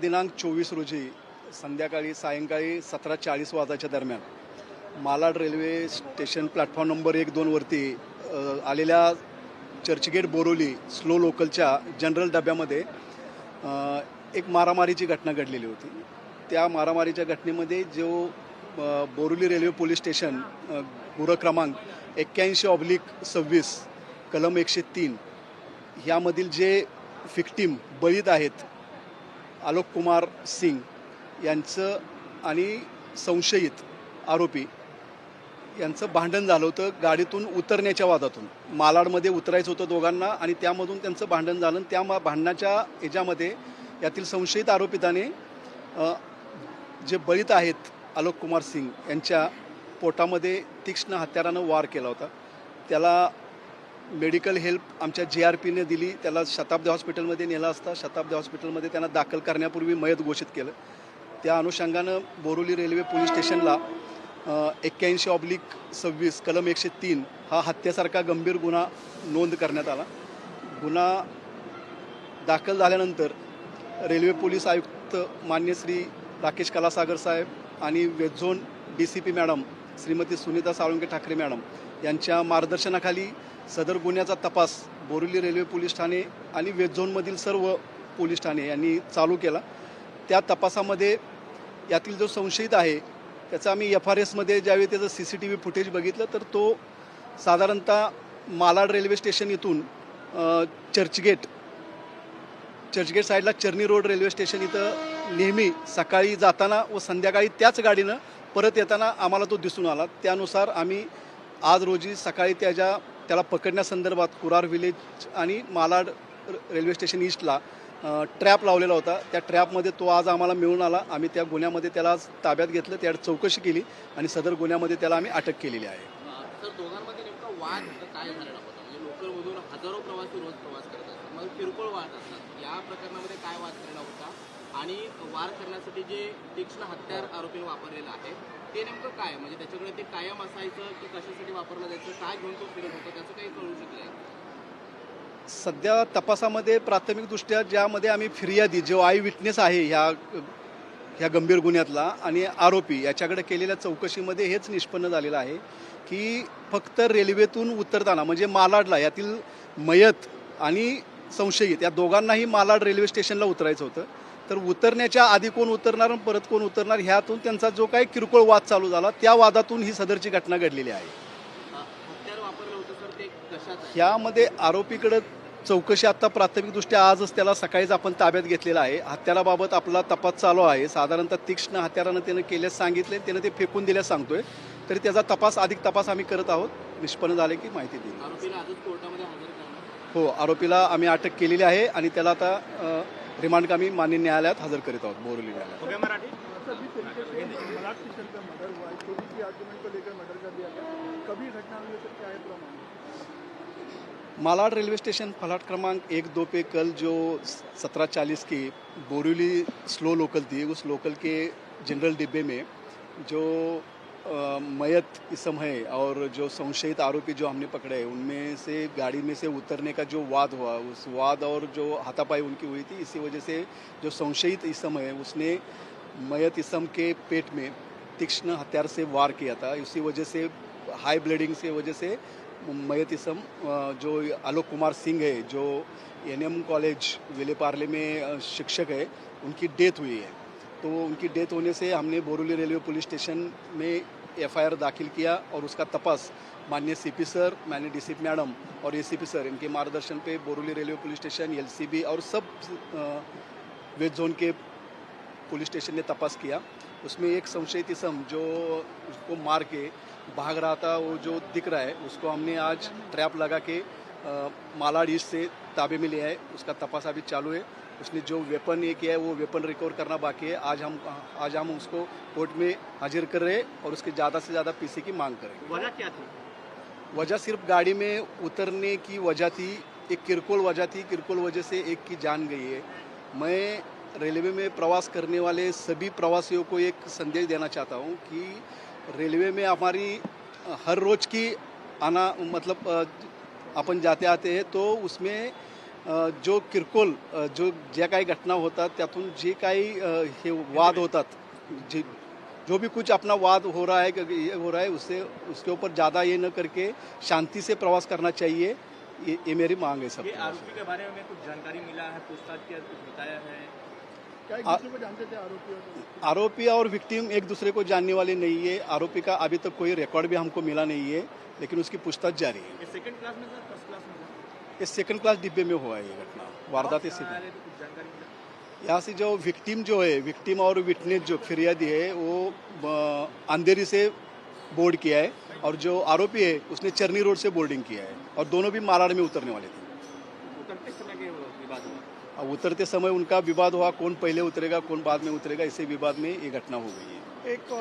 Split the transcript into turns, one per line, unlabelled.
दिनांक 24 रोजी सायंकाळी 17:40 वाजायच्या दरम्यान Malad railway station platform number 1-2 वरती आलेल्या चर्चगेट बोरिवली स्लो लोकलच्या जनरल डब्यामध्ये एक मारामारीची घटना घडलेली होती। त्या मारामारीच्या घटनेमध्ये जो बोरिवली रेल्वे पोलीस स्टेशन गुन्हा क्रमांक 81/26 कलम 103 ह्यामधील जे विक्टिम बळीत आहेत आलोक कुमार सिंग यांचं आणि संशयित आरोपी यांचं भांडण झालं होतं गाडीतून उतरण्याच्या वादातून। मालाडमध्ये उतरायचं होतं दोघांना आणि त्यामधून त्यांचं भांडण झालं। त्या भांडणाच्या ह्याच्यामध्ये यातील संशयित आरोपिताने जे बळीत आहेत आलोक कुमार सिंग यांच्या पोटामध्ये तीक्ष्ण हत्यारानं वार केला होता। त्याला मेडिकल हेल्प आमच्या JRPने दिली। त्याला शताब्दी हॉस्पिटलमध्ये नेला असता शताब्दी हॉस्पिटलमध्ये त्यांना दाखल करण्यापूर्वी मयत घोषित केलं। त्या अनुषंगानं बोरिवली रेल्वे पोलीस स्टेशनला 81/26 कलम 103 हा हत्येसारखा गंभीर गुन्हा नोंद करण्यात आला। गुन्हा दाखल झाल्यानंतर रेल्वे पोलीस आयुक्त मान्य श्री राकेश कलासागर साहेब आणि waste zone DCP madam Shrimati Sunita Salunke Thackeray madam यांच्या मार्गदर्शनाखाली सदर गुन्ह्याचा तपास बोरिवली रेल्वे पोलीस ठाणे आणि वेस्ट झोनमधील सर्व पोलीस ठाणे यांनी चालू केला। त्या तपासामध्ये यातील जो संशयित आहे त्याचा आम्ही FRSमध्ये ज्यावेळी त्याचं CCTV फुटेज बघितलं तर तो साधारणतः मालाड रेल्वे स्टेशन इथून चर्चगेट साईडला चर्नी रोड रेल्वे स्टेशन इथं नेहमी सकाळी जाताना व संध्याकाळी त्याच गाडीनं परत येताना आम्हाला तो दिसून आला। त्यानुसार आम्ही आज रोजी सकाळी त्याला पकडण्यासंदर्भात कुरार विलेज आणि मालाड रेल्वे स्टेशन ईस्टला ट्रॅप लावलेला होता। त्या ट्रॅपमध्ये तो आज आम्हाला मिळून आला। आम्ही त्या गुन्ह्यामध्ये त्याला आज ताब्यात घेतलं, त्या चौकशी केली आणि सदर गुन्ह्यामध्ये त्याला आम्ही अटक केलेली आहे।
तर दोघांमध्ये नेमका वाद काय झालेला होता? म्हणजे लोकलमधून हजारो प्रवासी रोज प्रवास करत असतात, मग किरकोळ वाद असतात। या प्रकरणामध्ये काय वाद झालेला होता आणि वार करण्यासाठी जे तीक्ष्ण हत्यार आरोपीने वापरलेलं आहे ते नेमकं काय? म्हणजे त्याच्याकडे ते कायम असायचं की कशासाठी वापरलं जायचं, काय घेऊन तो फिरत होता, त्याचं काही कळू शकलं आहे?
सध्या तपासामध्ये प्राथमिकदृष्ट्या ज्यामध्ये आम्ही फिर्यादी जो आय विटनेस आहे ह्या गंभीर गुन्ह्यातला आणि आरोपी याच्याकडे केलेल्या चौकशीमध्ये हेच निष्पन्न झालेलं आहे की फक्त रेल्वेतून उतरताना म्हणजे मालाडला यातील मयत आणि संशयित या दोघांनाही मालाड रेल्वे स्टेशनला उतरायचं होतं। तर उतरण्याच्या आधी कोण उतरणार आणि परत कोण उतरणार ह्यातून त्यांचा जो काही किरकोळ वाद चालू झाला त्या वादातून ही सदरची घटना घडलेली आहे।
हत्यार वापरलं होतं सर, ते कशात?
ह्यामध्ये आरोपीकडे चौकशी आता प्राथमिकदृष्ट्या आजच त्याला सकाळीच आपण ताब्यात घेतलेला आहे। हत्याराबाबत आपला तपास चालू आहे। साधारणतः तीक्ष्ण हत्यारानं त्यानं केल्यास सांगितले, त्यानं ते फेकून दिल्यास सांगतोय, तरी त्याचा अधिक तपास आम्ही करत आहोत। निष्पन्न झाले की माहिती देईल।
आरोपीला आजच कोर्टामध्ये हजर करणार?
हो, आरोपीला आम्ही अटक केलेली आहे आणि त्याला आता रिमांड आम्ही माननीय न्यायालयात हजर करीत आहोत बोरिवली न्यायालयात। मालाड रेलवे स्टेशन प्लाट क्रमांक 1-2 पे कल जो 17:40 की बोरिवली स्लो लोकल थी, उस लोकल के जनरल डिब्बे में जो मयत इसम है और जो संशयित आरोपी जो हमने पकड़े हैं उनमें से गाड़ी में से उतरने का जो वाद हुआ, उस वाद और जो हाथापाई उनकी हुई थी, इसी वजह से जो संशयित इसम है उसने मयत इसम के पेट में तीक्ष्ण हथियार से वार किया था। इसी वजह से हाई ब्लीडिंग से वजह से मयत इसम जो आलोक कुमार सिंह है जो NM कॉलेज विलेपार्ले में शिक्षक है, उनकी डेथ हुई है। तो उनकी डेथ होने से हमने बोरिवली रेलवे पुलिस स्टेशन में FIR दाखिल किया और उसका तपास माननीय CP सर, माननीय DCP मैडम और ACP सर इनके मार्गदर्शन पे Borivali railway police station, LCB और सब वेस्ट जोन के पुलिस स्टेशन ने तपास किया। उसमें एक संशयित इसम जो उसको मार के भाग रहा था, वो जो दिख रहा है, उसको हमने आज ट्रैप लगा के मालाड ईस्ट से ताबे में लिया है। उसका तपास अभी चालू है। उसने जो वेपन ये किया है वो वेपन रिकवर करना बाकी है। आज हम उसको कोर्ट में हाजिर कर रहे हैं और उसके ज़्यादा से ज़्यादा PC की मांग करेंगे।
वजह क्या थी?
वजह सिर्फ गाड़ी में उतरने की वजह थी, एक किरकोल वजह थी। किरकोल वजह से एक की जान गई है। मैं रेलवे में प्रवास करने वाले सभी प्रवासियों को एक संदेश देना चाहता हूँ कि रेलवे में हमारी हर रोज़ की आना मतलब अपन जाते आते हैं तो उसमें जो किरकोळ जो ज्या काही घटना होतात त्यातून जे काही हे वाद होतात, जे जो भी कुछ अपना वाद हो रहा है, ये हो रहा है, उससे उसके ऊपर ज़्यादा ये न करके शांति से प्रवास करना चाहिए। ये मेरी मांग है सब।
ये आरोपी के बारे में कुछ जानकारी मिला है, पूछताछ किया, कुछ बताया है?
क्या एक दूसरे को जानते थे आरोपी और
आरोपी और विक्टिम एक दूसरे को जानने वाले नहीं है। आरोपी का अभी तक कोई रिकॉर्ड भी हमको मिला नहीं है, लेकिन उसकी पूछताछ जारी है।
ये सेकंड क्लास में सर, फर्स्ट क्लास में था?
ये सेकंड क्लास डिब्बे में हुआ है ये घटना, वारदात
कहाँ
ऐसे
आ रहे थे, कुछ जानकारी मिला?
यहाँ से जो विक्टिम जो है, विक्टिम और विटनेस जो फिरियादी है, वो अंधेरी से बोर्ड किया है, और जो आरोपी है उसने चरनी रोड से बोर्डिंग किया है, और दोनों भी माराड़ में उतरने वाले थे।
उतरते समय के विवाद हुआ?
अब उतरते समय उनका विवाद हुआ, कौन पहले उतरेगा कौन बाद में उतरेगा, इसी विवाद में ये घटना हो गई है।
एक